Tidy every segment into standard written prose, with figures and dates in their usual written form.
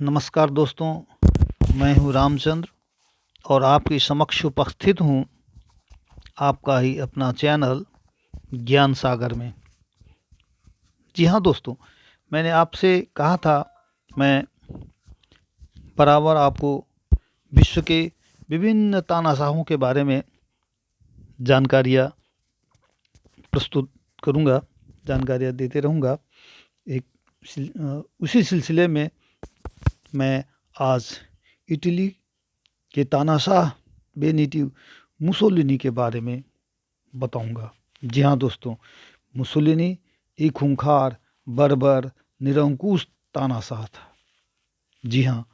नमस्कार दोस्तों, मैं हूं रामचंद्र और आपके समक्ष उपस्थित हूं आपका ही अपना चैनल ज्ञान सागर में। जी हाँ दोस्तों, मैंने आपसे कहा था मैं बराबर आपको विश्व के विभिन्न तानाशाहों के बारे में जानकारियाँ प्रस्तुत करूँगा, जानकारियाँ देते रहूँगा। उसी सिलसिले में मैं आज इटली के तानाशाह बेनिटो मुसोलिनी के बारे में बताऊंगा। जी हाँ दोस्तों, मुसोलिनी एक खूंखार, बर्बर, निरंकुश तानाशाह था। जी हाँ,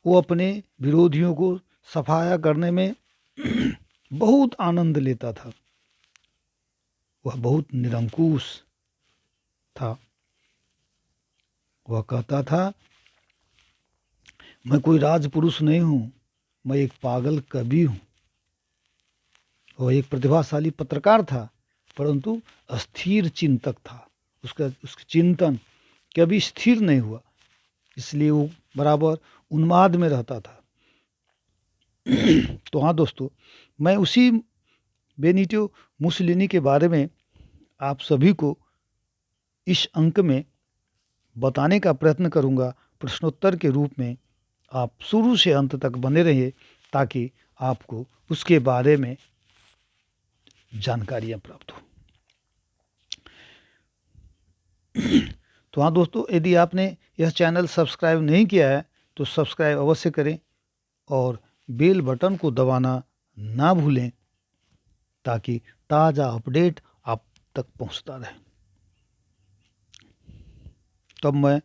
वो अपने विरोधियों को सफाया करने में बहुत आनंद लेता था। वह बहुत निरंकुश था। वह कहता था, मैं कोई राजपुरुष नहीं हूँ, मैं एक पागल कवि हूँ। वह एक प्रतिभाशाली पत्रकार था, परंतु अस्थिर चिंतक था। उसका चिंतन कभी स्थिर नहीं हुआ, इसलिए वो बराबर उन्माद में रहता था। तो हाँ दोस्तों, मैं उसी बेनिटो मुसोलिनी के बारे में आप सभी को इस अंक में बताने का प्रयत्न करूंगा, प्रश्नोत्तर के रूप में। आप शुरू से अंत तक बने रहिए ताकि आपको उसके बारे में जानकारियाँ प्राप्त हो। तो हाँ दोस्तों, यदि आपने यह चैनल सब्सक्राइब नहीं किया है तो सब्सक्राइब अवश्य करें और बेल बटन को दबाना ना भूलें ताकि ताज़ा अपडेट आप तक पहुंचता रहे। तब मैं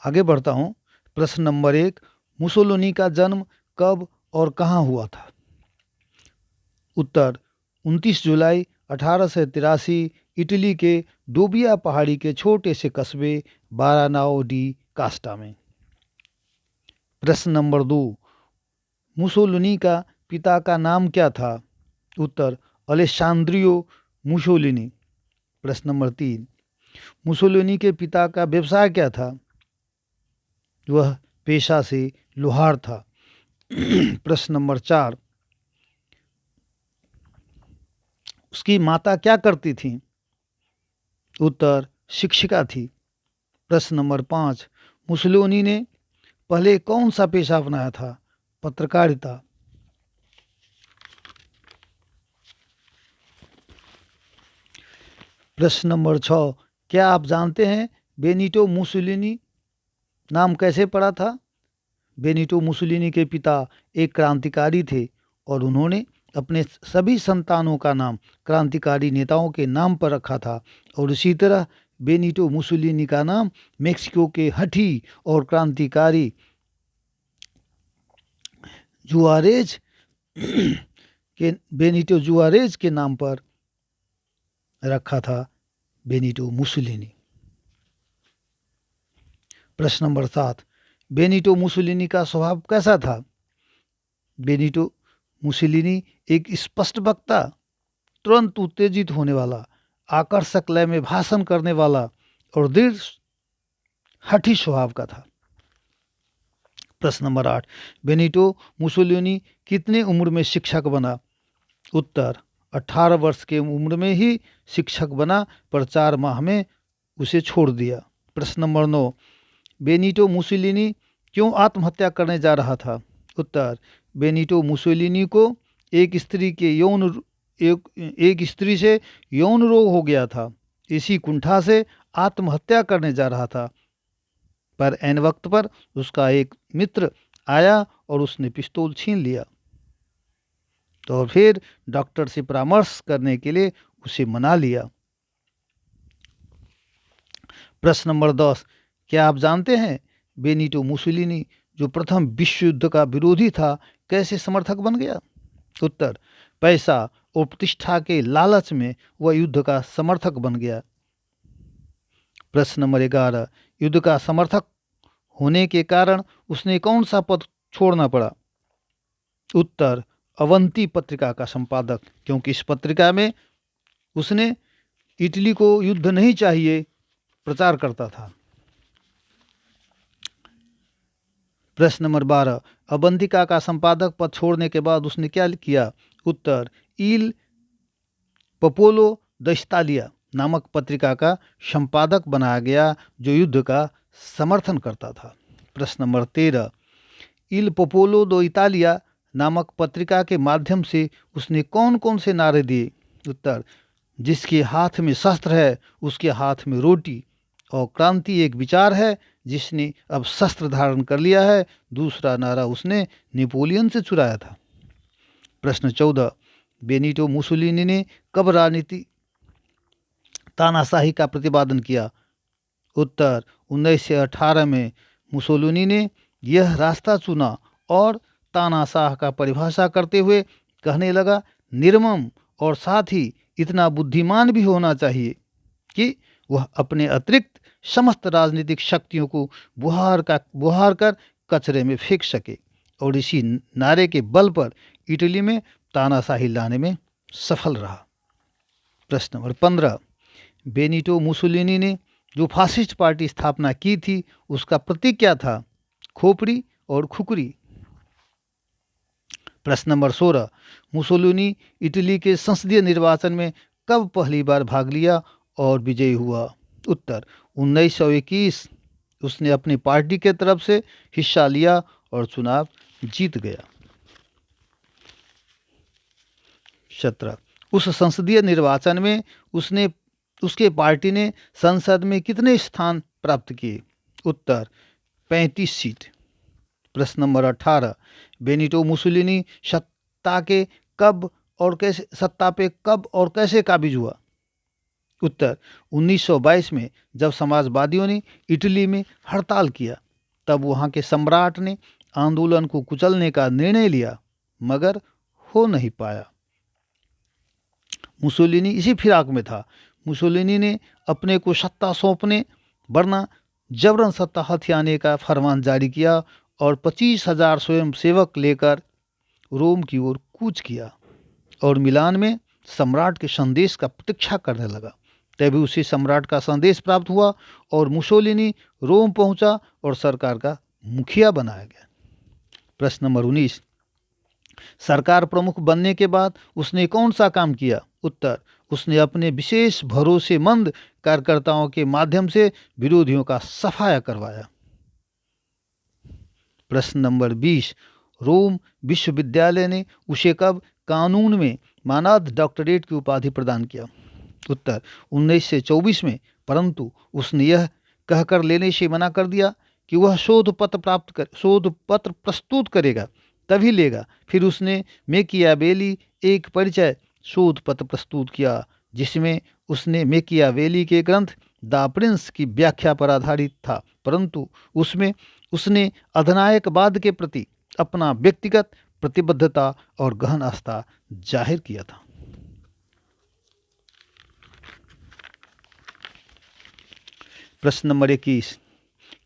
आगे बढ़ता हूं। प्रश्न नंबर 1, मुसोलिनी का जन्म कब और कहां हुआ था? उत्तर, 29 जुलाई 1883 इटली के डोबिया पहाड़ी के छोटे से कस्बे बारानाओ डी कास्टा में। प्रश्न नंबर 2, मुसोलिनी का पिता का नाम क्या था? उत्तर, अलेसांद्रियो मुसोलिनी। प्रश्न नंबर 3, मुसोलिनी के पिता का व्यवसाय क्या था? वह पेशा से लोहार था। प्रश्न नंबर 4, उसकी माता क्या करती थी? उत्तर, शिक्षिका थी। प्रश्न नंबर 5, मुसोलिनी ने पहले कौन सा पेशा अपनाया था? पत्रकारिता। प्रश्न नंबर 6, क्या आप जानते हैं बेनिटो मुसोलिनी नाम कैसे पड़ा था? बेनिटो मुसोलिनी के पिता एक क्रांतिकारी थे और उन्होंने अपने सभी संतानों का नाम क्रांतिकारी नेताओं के नाम पर रखा था। और इसी तरह बेनिटो मुसोलिनी का नाम मेक्सिको के हठी और क्रांतिकारी जुआरेज के बेनिटो जुआरेज के नाम पर रखा था, बेनिटो मुसोलिनी। प्रश्न नंबर 7, बेनिटो मुसोलिनी का स्वभाव कैसा था? बेनिटो मुसोलिनी एक स्पष्ट वक्ता, तुरंत उत्तेजित होने वाला, आकर्षक लय में भाषण करने वाला और दृढ़ हठी स्वभाव का था। प्रश्न नंबर 8, बेनिटो मुसोलिनी कितने उम्र में शिक्षक बना? उत्तर, 18 वर्ष के उम्र में ही शिक्षक बना, पर 4 माह में उसे छोड़ दिया। प्रश्न नंबर 9, बेनिटो मुसोलिनी क्यों आत्महत्या करने जा रहा था? उत्तर, बेनिटो मुसोलिनी को एक स्त्री से यौन रोग हो गया था। इसी कुंठा से आत्महत्या करने जा रहा था, पर ऐन वक्त पर उसका एक मित्र आया और उसने पिस्तौल छीन लिया। तो फिर डॉक्टर से परामर्श करने के लिए उसे मना लिया। प्रश्न नंबर 10, क्या आप जानते हैं बेनिटो मुसोलिनी जो प्रथम विश्व युद्ध का विरोधी था कैसे समर्थक बन गया? उत्तर, पैसा और प्रतिष्ठा के लालच में वह युद्ध का समर्थक बन गया। प्रश्न नंबर 11, युद्ध का समर्थक होने के कारण उसने कौन सा पद छोड़ना पड़ा? उत्तर, अवंती पत्रिका का संपादक, क्योंकि इस पत्रिका में उसने इटली को युद्ध नहीं चाहिए प्रचार करता था। प्रश्न नंबर 12, अवंतिका का संपादक पद छोड़ने के बाद उसने क्या किया? उत्तर, इल पपोलो द स्तालिया नामक पत्रिका का संपादक बनाया गया जो युद्ध का समर्थन करता था। प्रश्न नंबर 13, इल पपोलो दो इतालिया नामक पत्रिका के माध्यम से उसने कौन कौन से नारे दिए? उत्तर, जिसके हाथ में शस्त्र है उसके हाथ में रोटी, और क्रांति एक विचार है जिसने अब शस्त्र धारण कर लिया है। दूसरा नारा उसने नेपोलियन से चुराया था। प्रश्न 14, बेनिटो मुसोलिनी ने कब राजनीति तानाशाही का प्रतिपादन किया? उत्तर, 1918 में मुसोलिनी ने यह रास्ता चुना और तानाशाह का परिभाषा करते हुए कहने लगा, निर्मम और साथ ही इतना बुद्धिमान भी होना चाहिए कि वह अपने अतिरिक्त समस्त राजनीतिक शक्तियों को बुहार कर कचरे में फेंक सके, और इसी नारे के बल पर इटली में तानाशाही लाने में सफल रहा। प्रश्न नंबर 15, बेनिटो मुसोलिनी ने जो फासिस्ट पार्टी स्थापना की थी उसका प्रतीक क्या था? खोपड़ी और खुकरी। प्रश्न नंबर 16, मुसोलिनी इटली के संसदीय निर्वाचन में कब पहली बार भाग लिया और विजयी हुआ? उत्तर, 1921 उसने अपनी पार्टी के तरफ से हिस्सा लिया और चुनाव जीत गया। 17, उस संसदीय निर्वाचन में उसके पार्टी ने संसद में कितने स्थान प्राप्त किए? उत्तर, 35 सीट। प्रश्न नंबर 18, बेनिटो मुसोलिनी सत्ता पे कब और कैसे काबिज हुआ? उत्तर, 1922 में जब समाजवादियों ने इटली में हड़ताल किया, तब वहां के सम्राट ने आंदोलन को कुचलने का निर्णय लिया, मगर हो नहीं पाया। मुसोलिनी इसी फिराक में था। मुसोलिनी ने अपने को सत्ता सौंपने वरना जबरन सत्ता हथियाने का फरमान जारी किया और 25,000 स्वयंसेवक लेकर रोम की ओर कूच किया और मिलान में सम्राट के संदेश का प्रतीक्षा करने लगा। तभी उसे सम्राट का संदेश प्राप्त हुआ और मुसोलिनी रोम पहुंचा और सरकार का मुखिया बनाया गया। प्रश्न नंबर 19, सरकार प्रमुख बनने के बाद उसने कौन सा काम किया? उत्तर, उसने अपने विशेष भरोसेमंद कार्यकर्ताओं के माध्यम से विरोधियों का सफाया करवाया। प्रश्न नंबर 20, रोम विश्वविद्यालय ने उसे कब कानून में मानद डॉक्टरेट की उपाधि प्रदान किया? उत्तर, 1924 में, परंतु उसने यह कहकर लेने से मना कर दिया कि वह शोध पत्र प्रस्तुत करेगा तभी लेगा। फिर उसने मैकियावेली एक परिचय शोध पत्र प्रस्तुत किया जिसमें उसने मैकियावेली के ग्रंथ द प्रिंस की व्याख्या पर आधारित था, परंतु उसमें उसने अधिनायकवाद के प्रति अपना व्यक्तिगत प्रतिबद्धता और गहन आस्था जाहिर किया था। प्रश्न नंबर 21,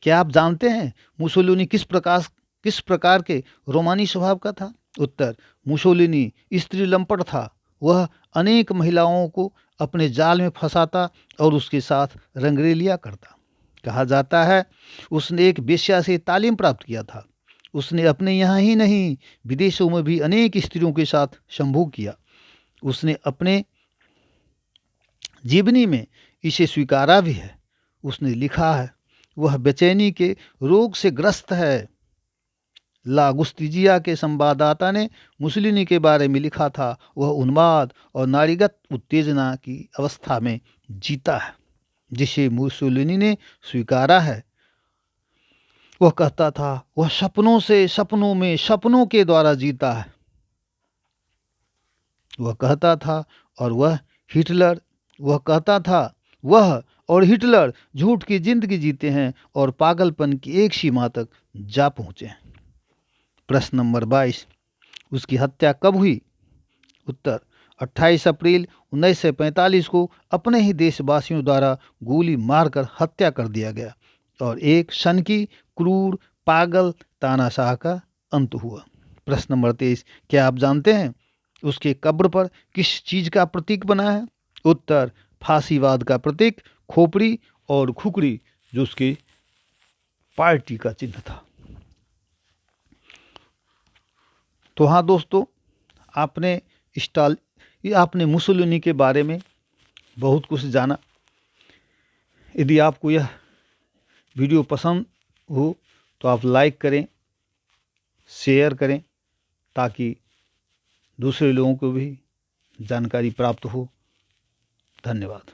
क्या आप जानते हैं मुसोलिनी किस प्रकार के रोमानी स्वभाव का था? उत्तर, मुसोलिनी स्त्री लंपट था। वह अनेक महिलाओं को अपने जाल में फंसाता और उसके साथ रंगरेलिया करता। कहा जाता है उसने एक वेश्या से तालीम प्राप्त किया था। उसने अपने यहाँ ही नहीं विदेशों में भी अनेक स्त्रियों के साथ संभोग किया। उसने अपने जीवनी में इसे स्वीकारा भी है। उसने लिखा है वह बेचैनी के रोग से ग्रस्त है। ला गुस्तिजिया के संवाददाता ने मुसोलिनी के बारे में लिखा था वह उन्माद और नारीगत उत्तेजना की अवस्था में जीता है, जिसे मुसोलिनी ने स्वीकारा है। वह कहता था वह सपनों के द्वारा जीता है। वह कहता था वह और हिटलर झूठ की जिंदगी जीते हैं और पागलपन की एक सीमा तक जा पहुंचे हैं। प्रश्न नंबर 22, उसकी हत्या कब हुई? उत्तर, 28 अप्रैल 1945 को अपने ही देशवासियों द्वारा गोली मारकर हत्या कर दिया गया और एक सनकी, क्रूर, पागल तानाशाह का अंत हुआ। प्रश्न नंबर 23, क्या आप जानते हैं उसके कब्र पर किस चीज का प्रतीक बना है? उत्तर, फांसीवाद का प्रतीक खोपड़ी और खुकड़ी जो उसकी पार्टी का चिन्ह था। तो हाँ दोस्तों, आपने मुसोलिनी के बारे में बहुत कुछ जाना। यदि आपको यह वीडियो पसंद हो तो आप लाइक करें, शेयर करें, ताकि दूसरे लोगों को भी जानकारी प्राप्त हो। धन्यवाद।